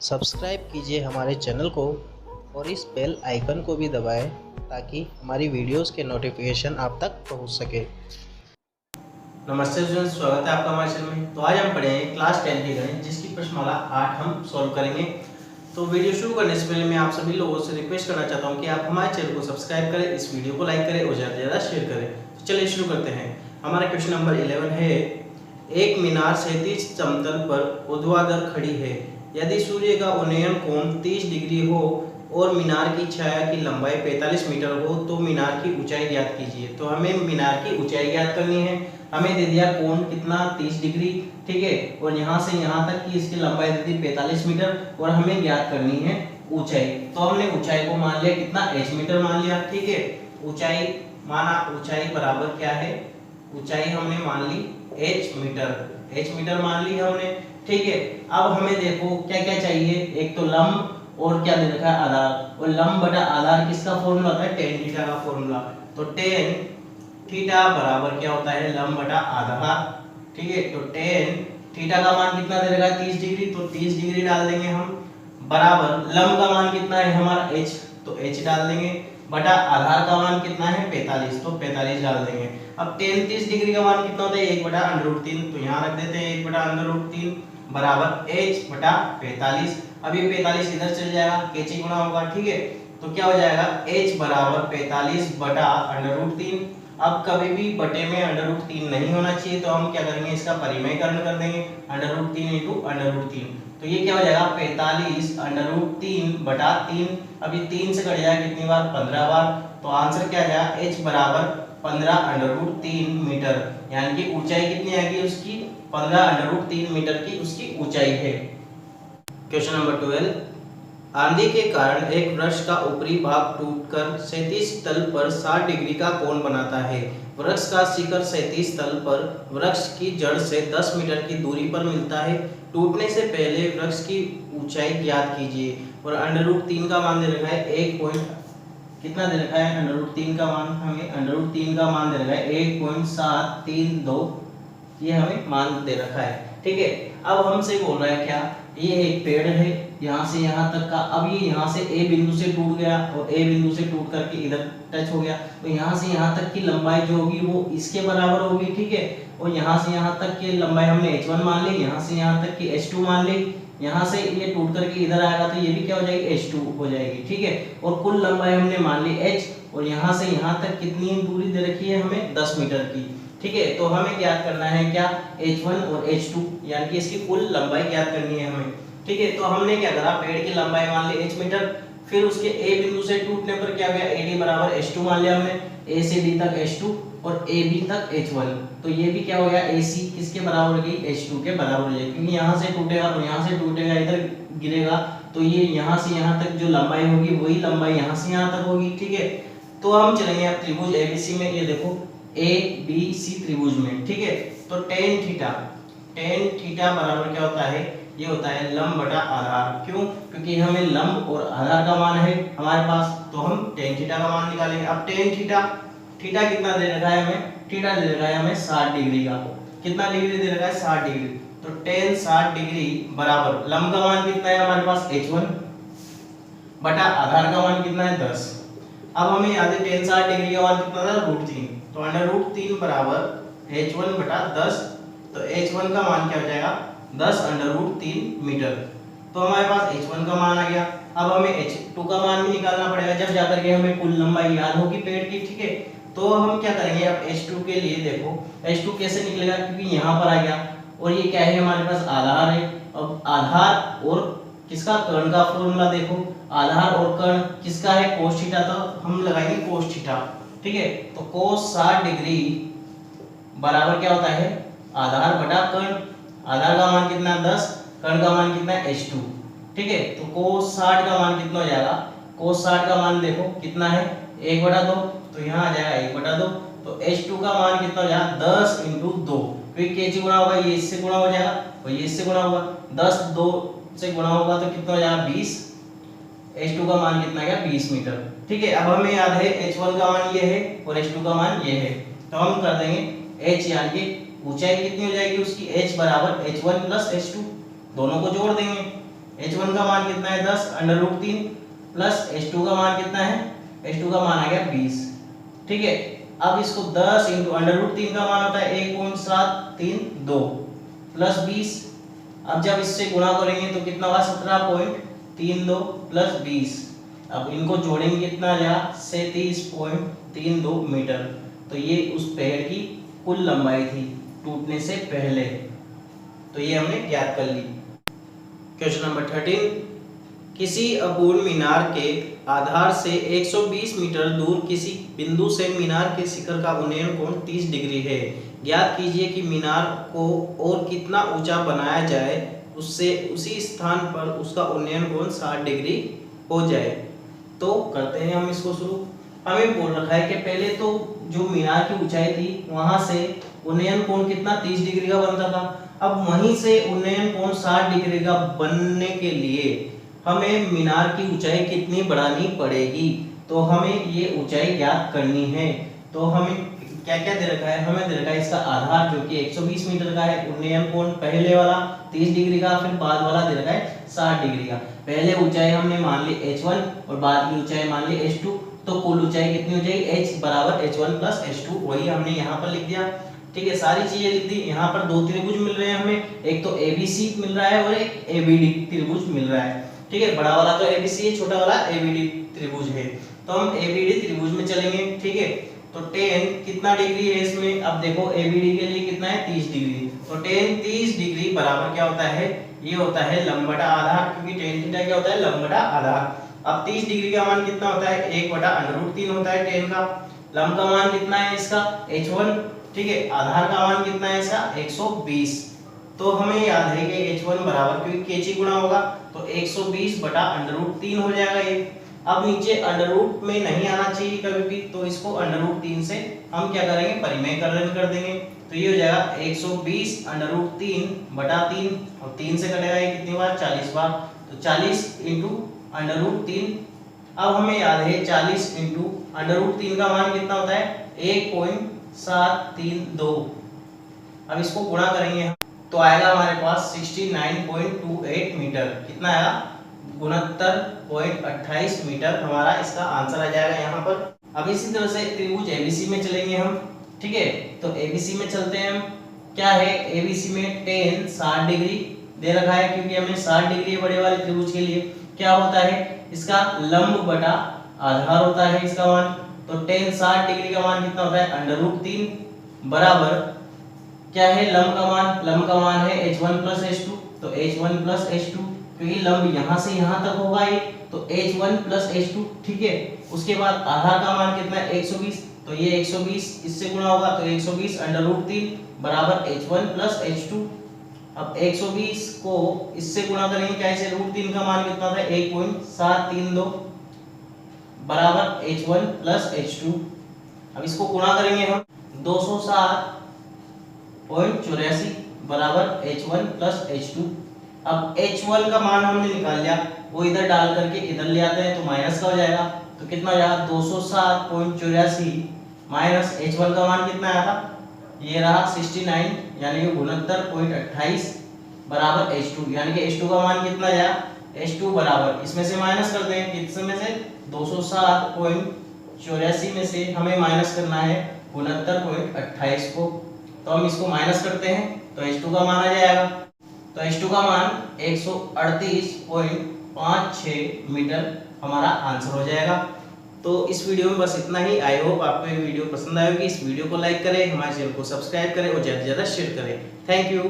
Subscribe कीजिए हमारे channel को और इस बेल आइकन को भी दबाएं ताकि हमारी वीडियोस के नोटिफिकेशन आप तक पहुंच सके। नमस्ते स्टूडेंट्स, स्वागत है आपका हमारे चैनल में। तो आज हम पढ़ेंगे क्लास 10 के गणित जिसकी प्रश्नमाला 8 हम सॉल्व करेंगे। तो वीडियो शुरू करने से पहले मैं आप सभी लोगों से रिक्वेस्ट करना चाहता हूं कि आप हमारे चैनल को सब्सक्राइब करें, इस वीडियो को लाइक करें और ज़्यादा से ज़्यादा शेयर करें। तो चलिए शुरू करते हैं। हमारा क्वेश्चन नंबर 11 है, एक मीनार क्षैतिज समतल पर ऊर्ध्वाधर खड़ी है। यदि सूर्य का उन्नयन कोण 30 डिग्री हो और मीनार की छाया की लंबाई 45 मीटर हो तो मीनार की ऊंचाई ज्ञात कीजिए। तो हमें मीनार की ऊंचाई ज्ञात करनी है। हमें दे दिया कोण कितना 30 डिग्री, ठीक है, और यहाँ से यहाँ तक की इसकी लंबाई दे दी 45 मीटर और हमें ज्ञात करनी है ऊंचाई। तो हमने ऊंचाई को मान लिया कितना, h मीटर मान लिया, ठीक है। ऊंचाई माना, ऊंचाई बराबर क्या है, ऊंचाई हमने मान ली h मीटर मान ली हमने, ठीक है। अब हमें देखो क्या क्या चाहिए, एक तो लंब और क्या दे रखा है, आधार। और लंब बटा आधार किसका फॉर्मूला होता है, tan थीटा का फॉर्मूला। तो tan थीटा बराबर क्या होता है, लंब बटा आधार, ठीक है। तो tan थीटा का मान कितना दे रखा है 30 डिग्री, तो 30 डिग्री डाल देंगे हम, बराबर लंब का मान कितना है हमारा h, तो h डाल देंगे, बटा आधार का मान कितना है 45, तो 45 डाल देंगे। अब tan 30 डिग्री का मान कितना होता है 1/√3, तो यहाँ रख देते हैं 1/√3 बराबर h बटा 45। अब ये 45 इधर चल जाएगा, कैंची गुणा होगा, ठीक है। तो क्या हो जाएगा h बराबर 45 बटा √3। अब कभी भी बटे में √3 नहीं होना चाहिए, तो हम क्या करेंगे, इसका परिमेयकरण कर देंगे, √3 इंटू √3। तो ये क्या हो जाएगा 45 √3 बटा 3। अब ये 3 से कट जाएगा कितनी बार, 15 बार। तो आंसर क्या आ जाएगा, h बराबर 15 √3 मीटर, यानी कि ऊंचाई कितनी आएगी उसकी, 15 √3 मीटर की उसकी ऊंचाई है। क्वेश्चन नंबर 12, आंधी के कारण एक वृक्ष का ऊपरी भाग टूटकर क्षैतिज तल पर 60 डिग्री का कोण बनाता है। वृक्ष का शिखर क्षैतिज तल पर वृक्ष की जड़ से 10 मीटर की दूरी पर मिलता है। टूटने से पहले वृक्ष की ऊंचाई ज्ञात कीजिए। और √3 का मान दे रखा है 1 पॉइंट कितना दे रखा है, √3 का मान हमें √3 का मान दे रखा है 1.732, ये हमें मान दे रखा है, ठीक है। अब हमसे बोल रहा है क्या, ये एक पेड़ है यहाँ से यहाँ तक का। अब ये यहाँ से A बिंदु से टूट गया और A बिंदु से टूट करके इधर टच हो गया, तो यहाँ से यहाँ तक की लंबाई जो होगी वो इसके बराबर होगी, ठीक है। और यहाँ से यहाँ तक की लंबाई हमने h1 मान ली, यहाँ से यहाँ तक की h2 मान ली, यहाँ से ये टूट करके इधर आएगा तो ये भी क्या हो जाएगी, h2 हो जाएगी, ठीक है। और कुल लंबाई हमने मान ली h, और यहाँ से यहाँ तक कितनी दूरी दे रखी है हमें 10 मीटर की, ठीक है। तो हमें ज्ञात करना है क्या, h1 और h2, यानी कि इसकी कुल लंबाई ज्ञात करनी है हमें, ठीक है। तो हमने क्या करा, पेड़ की लंबाई मान ली h मीटर, फिर उसके a बिंदु से टूटने पर क्या हो गया, AD बराबर h2 मान लिया हमने, A से D तक h2 और AB तक h1। तो ये भी क्या हो गया, AC किसके बराबर होगी, h2 के बराबर हो जाएगी, क्योंकि यहाँ से टूटेगा और यहाँ से टूटेगा, इधर गिरेगा, तो ये यहाँ से यहाँ तक जो लंबाई होगी वही लंबाई यहाँ से यहाँ तक होगी, ठीक है। तो हम चलेंगे अब त्रिभुज ABC में, ये देखो ABC त्रिभुज में, ठीक है। तो tan थीटा बराबर क्या होता है, ये होता है लंब बटा आधार। क्यों, क्योंकि हमें लंब और आधार का मान है हमारे पास, तो हम tan थीटा का मान निकालेंगे। अब tan थीटा कितना दे रखा है हमें, थीटा दे रखा है हमें 60 डिग्री का, कितना डिग्री दे रखा है 60 डिग्री। तो tan 60 डिग्री बराबर लंब का मान कितना है हमारे पास h1 बटा आधार का मान कितना है 10। अब हमें याद है tan 60 डिग्री का मान कितना था, √3, तो √3 बराबर h1 बटा 10। तो h1 का मान क्या हो जाएगा, 10 √3 मीटर। तो हमारे पास h1 का मान आ गया। अब हमें h2 का मान भी निकालना पड़ेगा, जब जाकर के हमें कुल लंबाई याद होगी पेड़ की, ठीक है। तो हम क्या करेंगे, अब h2 के लिए देखो h2 कैसे निकलेगा, क्योंकि यहाँ पर आ गया और ये क्या है हमारे पास आधार है। अब आधार और किसका, कर्ण का फॉर्मूला देखो, आधार और कर्ण किसका है, cos थीटा, तो हम लगाएंगे cos थीटा, ठीक है। तो cos 60 डिग्री बराबर क्या होता है, आधार बटा कर्ण। आधार का मान कितना 10, कर्ण का मान कितना h2, ठीक है। तो cos 60 का मान कितना हो जाएगा, cos 60 का मान देखो कितना है 1/2, तो यहाँ आ जाएगा 1/2। तो h2 का मान कितना हो जाएगा 10 × 2, क्योंकि कैसे गुणा होगा, ये इससे गुणा हो जाएगा और ये इससे गुणा होगा, 10 2 से गुणा होगा तो कितना हो जाएगा 20। h2 का मान कितना गया 20 मीटर, ठीक है। अब हमें याद है h1 का मान ये है और h2 का मान ये है, तो हम कर देंगे h, यानी कि ऊंचाई कितनी हो जाएगी उसकी, h बराबर h1 + h2, दोनों को जोड़ देंगे H1 का मान कितना है 10 अंडर रूट 3 प्लस H2 का मान कितना है, H2 का मान आ गया 20। ठीक है, अब इसको 10 इंटू अंडर रूट 3 का मान होता है 1.732 प्लस 20। अब जब इससे गुणा करेंगे तो कितना होगा 17.32 प्लस 20। अब इनको जोड़ेंगे कितना आ जाएगा 37.32 मीटर। तो ये उस पेड़ की कुल लंबाई थी टूटने से पहले। तो ये हमने ज्ञात कर ली। क्वेश्चन नंबर 13, किसी अपूर्ण मीनार के आधार से 120 मीटर दूर किसी बिंदु से मीनार के शिखर का उन्नयन कोण 30 डिग्री है। ज्ञात कीजिए कि मीनार को और कितना ऊंचा बनाया जाए उससे उसी स्थान पर उसका उन्नयन कोण 60 डिग्री हो जाए। तो करते हैं हम इसको शुरू। हमें बोल रखा है कि पहले तो जो मीनार की ऊंचाई थी वहां से उन्नयन कोण कितना 30 डिग्री का बनता था। अब वहीं से उन्नयन कोण 60 डिग्री का बनने के लिए हमें मीनार की ऊंचाई कितनी बढ़ानी पड़ेगी। तो हमें ये ऊंचाई ज्ञात करनी है। तो हमें क्या क्या दे रखा है, हमें दे रखा है इसका आधार जो कि 120 मीटर का है, उन्नयन कोण पहले वाला 30 डिग्री का, फिर बाद वाला दे रखा है 60 डिग्री का। पहले ऊंचाई हमने मान ली h1 और बाद की ऊंचाई मान ली h2। तो कुल ऊंचाई कितनी हो जाएगी h बराबर h1 प्लस h2, वही हमने यहाँ पर लिख दिया। ठीक है, सारी चीजें लिख दी। यहाँ पर दो त्रिभुज मिल रहे हैं हमें, एक तो ABC मिल रहा है और एक ABD त्रिभुज मिल रहा है। ठीक है, बड़ा वाला तो ABC है, छोटा वाला ABD त्रिभुज है। तो हम ABD त्रिभुज में चलेंगे। ठीक है, तो tan कितना डिग्री है इसमें, अब देखो ABD के लिए कितना है 30 डिग्री। तो tan 30 डिग्री बराबर क्या होता है, ये होता है लंब बटा आधार, क्योंकि tan थीटा क्या होता है लंब बटा आधार। अब 30 डिग्री का मान कितना होता है 1 बटा अंडर रूट 3 होता है tan का। लंब का मान कितना है इसका h1। ठीक है, आधार का मान कितना है इसका 120। तो हमें याद है कि h1 बराबर, क्योंकि केची गुणा होगा तो 120 बटा अंडर रूट 3 हो जाएगा ये। अब नीचे अंडर रूट में नहीं आना चाहिए कभी भी, तो इसको अंडर रूट 3 से हम क्या करेंगे परिमेयकरण कर देंगे। तो ये हो जाएगा 120 अंडर रूट 3 बटा 3, और 3 से कटेगा ये कितनी बार 40 बार, तो 40 इंटू अंडर रूट 3। अब हमें याद है 40 इंटू अंडर रूट 3 का मान कितना होता है 1.732। अब इसको गुणा करेंगे हम तो आएगा हमारे पास 69.28 मीटर। कितना आएगा 69.28 मीटर हमारा इसका आंसर आ जाएगा यहाँ पर। अब इसी तरह से त्रिभुज ABC में चलेंगे हम। ठीक है, तो ABC में चलते हैं हम। क्या है ABC में tan 60 डिग्री दे रखा है, क्योंकि हमें 60 डिग्री बड़े वाले त्रिभुज के लिए क्या होता है इसका लंब बटा आधार होता है इसका मान। तो tan 60 डिग्री का मान कितना होता है अंडर रूट 3 बराबर क्या है लंब का मान, लंब का मान है h1 प्लस h2। तो h1 प्लस h2, क्योंकि लंब यहाँ से यहाँ तक होगा ये, तो h1 प्लस h2। ठीक है, उसके बाद आधार का मान कितना है 120। तो ये 120 इससे गुणा होगा तो 120 अंडर रूट 3 बराबर h1 प्लस h2। अब 120 को इससे गुणा करेंगे क्या, इसे रूट 3 का मान कितना था 1.732 बराबर h1 प्लस h2। अब इसको गुणा करेंगे हम 207.84 बराबर h1 प्लस h2। अब h1 का मान हमने निकाल लिया, वो इधर डाल करके इधर ले आते हैं तो माइनस का हो जाएगा। तो कितना हो जाएगा 207.84 माइनस h1 का मान कितना आया था, ये रहा 69 यानी कि 69.28 बराबर h2, यानी कि h2 का मान कितना आया h2 बराबर, इसमें से माइनस कर दें, कितने में से 207.84 में से हमें माइनस करना है 69.28 को। तो हम इसको माइनस करते हैं तो h2 का मान आ जाएगा। तो h2 का मान 138.56 मीटर हमारा आंसर हो जाएगा। तो इस वीडियो में बस इतना ही। आई होप आपको ये वीडियो पसंद आएगी। इस वीडियो को लाइक करें, हमारे चैनल को सब्सक्राइब करें और ज़्यादा से ज़्यादा शेयर करें। Thank you.